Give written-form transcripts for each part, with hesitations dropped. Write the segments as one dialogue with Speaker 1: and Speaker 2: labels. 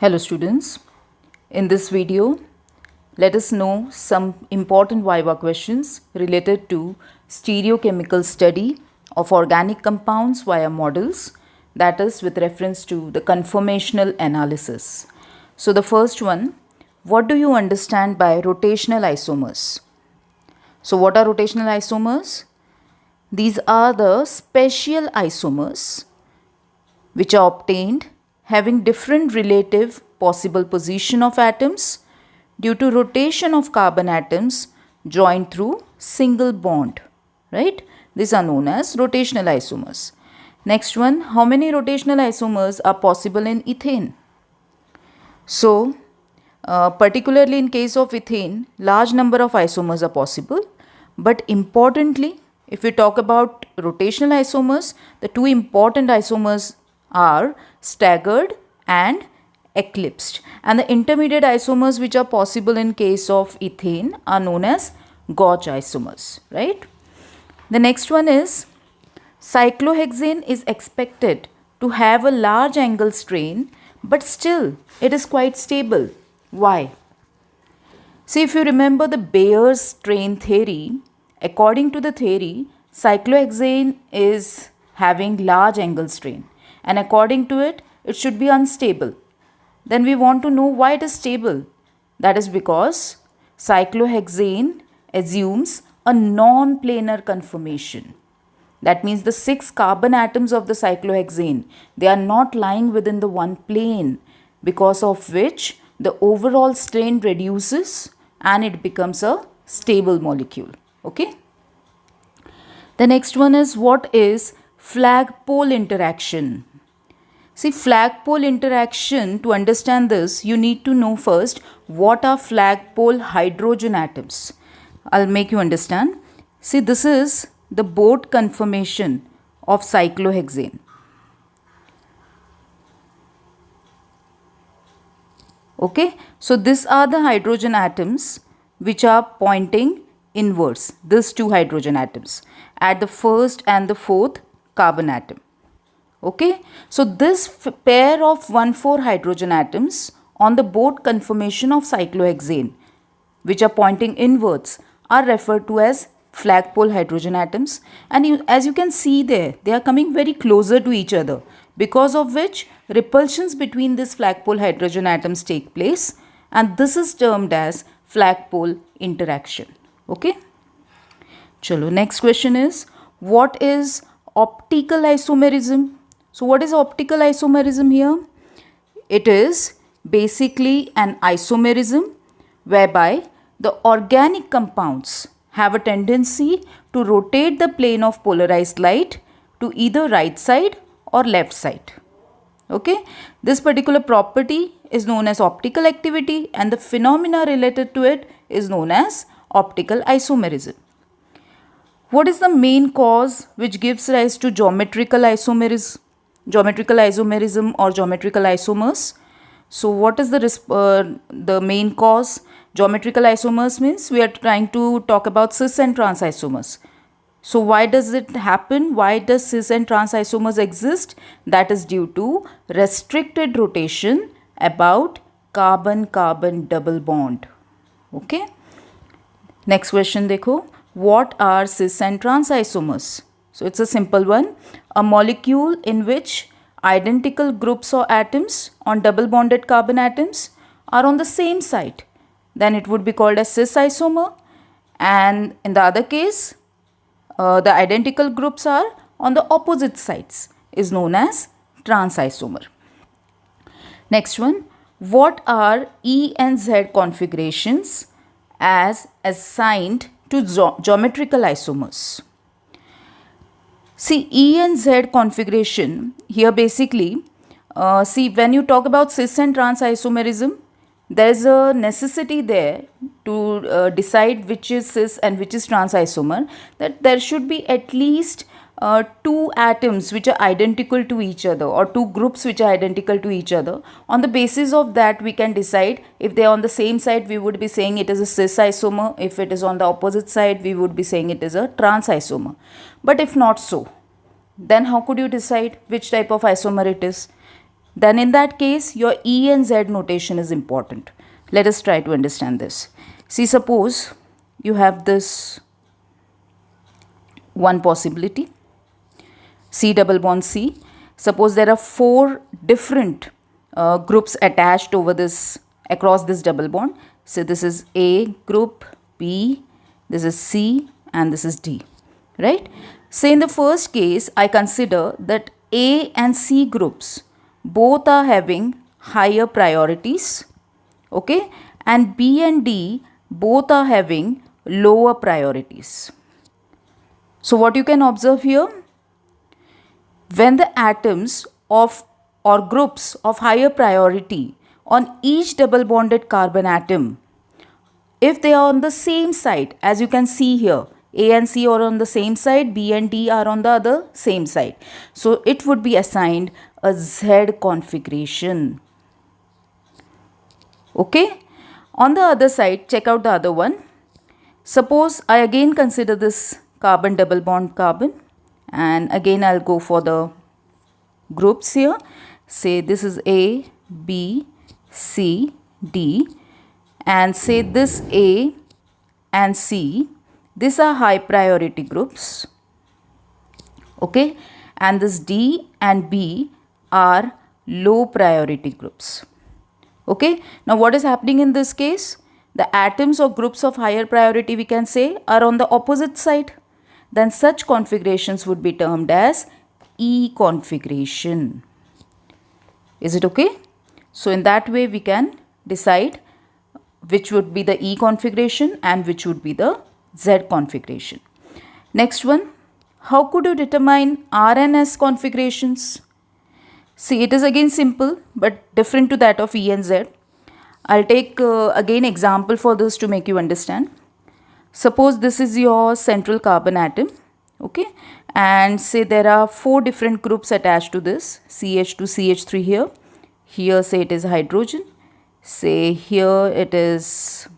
Speaker 1: Hello students, in this video let us know some important Viva questions related to stereochemical study of organic compounds via models, that is with reference to the conformational analysis. So the first one, what do you understand by rotational isomers? So what are rotational isomers? These are the special isomers which are obtained having different relative possible position of atoms due to rotation of carbon atoms joined through single bond, right? These are known as rotational isomers. Next one, how many rotational isomers are possible in ethane? So, particularly in case of ethane, large number of isomers are possible, but importantly, if we talk about rotational isomers, the two important isomers are staggered and eclipsed, and the intermediate isomers which are possible in case of ethane are known as gauge isomers, right? The next one is cyclohexane is expected to have a large angle strain, but still it is quite stable. Why? See, if you remember the Bayer's strain theory, according to the theory, cyclohexane is having large angle strain, and according to it, it should be unstable. Then we want to know why it is stable. That is because cyclohexane assumes a non-planar conformation. That means the 6 carbon atoms of the cyclohexane, they are not lying within the one plane, because of which the overall strain reduces and it becomes a stable molecule. Okay. The next one is, what is flagpole interaction? See, flagpole interaction, to understand this, you need to know first what are flagpole hydrogen atoms. I'll make you understand. See, this is the Bode conformation of cyclohexane. Okay, so these are the hydrogen atoms which are pointing inwards, these two hydrogen atoms at the first and the fourth carbon atom. Okay, so this pair of 1,4 hydrogen atoms on the Bode conformation of cyclohexane which are pointing inwards are referred to as flagpole hydrogen atoms, and as you can see there, they are coming very closer to each other, because of which repulsions between these flagpole hydrogen atoms take place, and this is termed as flagpole interaction. Okay, chalo, next question is, what is optical isomerism? So what is optical isomerism here? It is basically an isomerism whereby the organic compounds have a tendency to rotate the plane of polarized light to either right side or left side. Okay, this particular property is known as optical activity, and the phenomena related to it is known as optical isomerism. What is the main cause which gives rise to geometrical isomerism or geometrical isomers? So what is the main cause? Geometrical isomers means we are trying to talk about cis and trans isomers. So why does it happen? Why does cis and trans isomers exist? That is due to restricted rotation about carbon-carbon double bond. Okay. Next question dekho. What are cis and trans isomers? So it's a simple one. A molecule in which identical groups or atoms on double bonded carbon atoms are on the same side, then it would be called a cis isomer, and in the other case the identical groups are on the opposite sides is known as trans isomer. Next one, what are E and Z configurations as assigned to geometrical isomers? See, E and Z configuration here basically, see, when you talk about cis and trans isomerism, there is a necessity there to decide which is cis and which is trans isomer, that there should be at least 2 atoms which are identical to each other, or 2 groups which are identical to each other. On the basis of that, we can decide if they are on the same side, we would be saying it is a cis isomer. If it is on the opposite side, we would be saying it is a trans isomer. But if not so, then how could you decide which type of isomer it is? then in that case your E and Z notation is important. Let us try to understand this. See, suppose you have this one possibility, C double bond C. Suppose there are 4 different groups attached over this, across this double bond. So this is A group, B, this is C, and this is D, right? So in the first case, I consider that A and C groups both are having higher priorities, okay, and B and D both are having lower priorities. So what you can observe here, when the atoms of or groups of higher priority on each double bonded carbon atom, if they are on the same side, as you can see here, A and C are on the same side, B and D are on the other same side. So it would be assigned a Z configuration. Okay. On the other side, check out the other one. Suppose I again consider this carbon double bond carbon, and again I'll go for the groups here. Say this is A, B, C, D, and say this A and C, these are high priority groups, okay, and this D and B are low priority groups, okay. Now what is happening in this case? The atoms or groups of higher priority, we can say, are on the opposite side. Then such configurations would be termed as E configuration. Is it okay? So in that way we can decide which would be the E configuration and which would be the Z configuration. Next one, how could you determine R and S configurations? See, it is again simple but different to that of E and Z. I'll take again example for this to make you understand. Suppose this is your central carbon atom, okay, and say there are 4 different groups attached to this, CH2, CH3 here. Here say it is hydrogen. Say here it is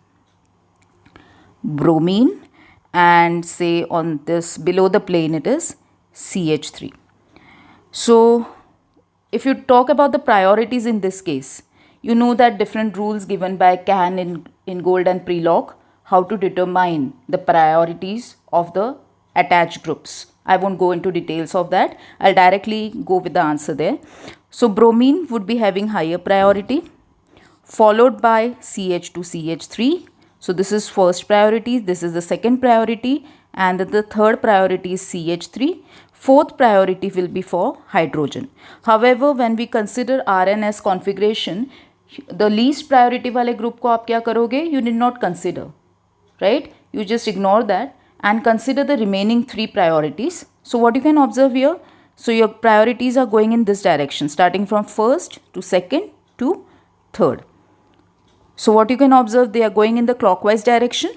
Speaker 1: bromine, and say on this below the plane it is CH3. So if you talk about the priorities in this case, you know that different rules given by Cahn in Gold and Prelog, how to determine the priorities of the attached groups. I won't go into details of that. I'll directly go with the answer there. So bromine would be having higher priority, followed by CH2, CH3. So this is first priority, this is the second priority, and the third priority is CH3. Fourth priority will be for hydrogen. However, when we consider R and S configuration, the least priority वाले group को आप क्या करोगे? You did not consider, right? You just ignore that and consider the remaining 3 priorities. So what you can observe here, so your priorities are going in this direction, starting from first to second to third. So what you can observe, they are going in the clockwise direction.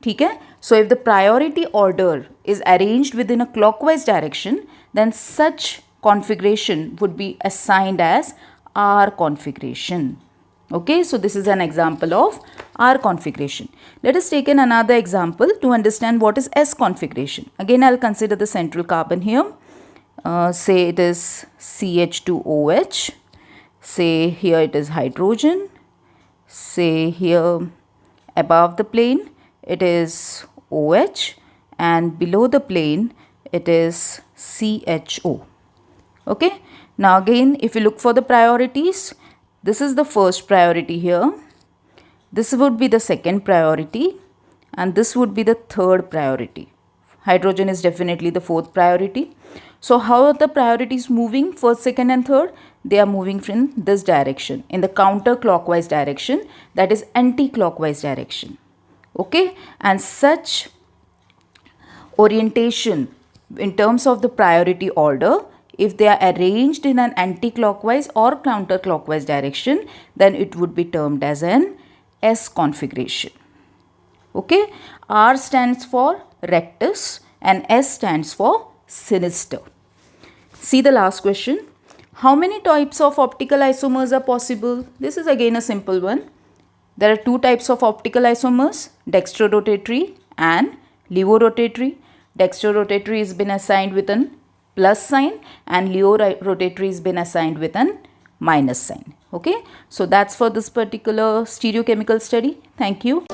Speaker 1: ठीक है? So if the priority order is arranged within a clockwise direction, then such configuration would be assigned as R configuration. Okay, so this is an example of R configuration. Let us take another example to understand what is S configuration. Again, I'll consider the central carbon here. Say it is CH2OH. Say here it is hydrogen. Say here above the plane it is OH, and below the plane it is CHO. Okay. Now again, if you look for the priorities, this is the first priority here, this would be the second priority, and this would be the third priority. Hydrogen is definitely the fourth priority. So how are the priorities moving, first, second and third? They are moving in this direction, in the counterclockwise direction, that is anti-clockwise direction. Okay, and such orientation in terms of the priority order, if they are arranged in an anti-clockwise or counterclockwise direction, then it would be termed as an S configuration. Okay, R stands for rectus and S stands for sinister. See the last question. How many types of optical isomers are possible? This is again a simple one. There are 2 types of optical isomers, dextrorotatory and levorotatory. Dextrorotatory has been assigned with an plus sign and levorotatory has been assigned with an minus sign. Okay, so that's for this particular stereochemical study. Thank you.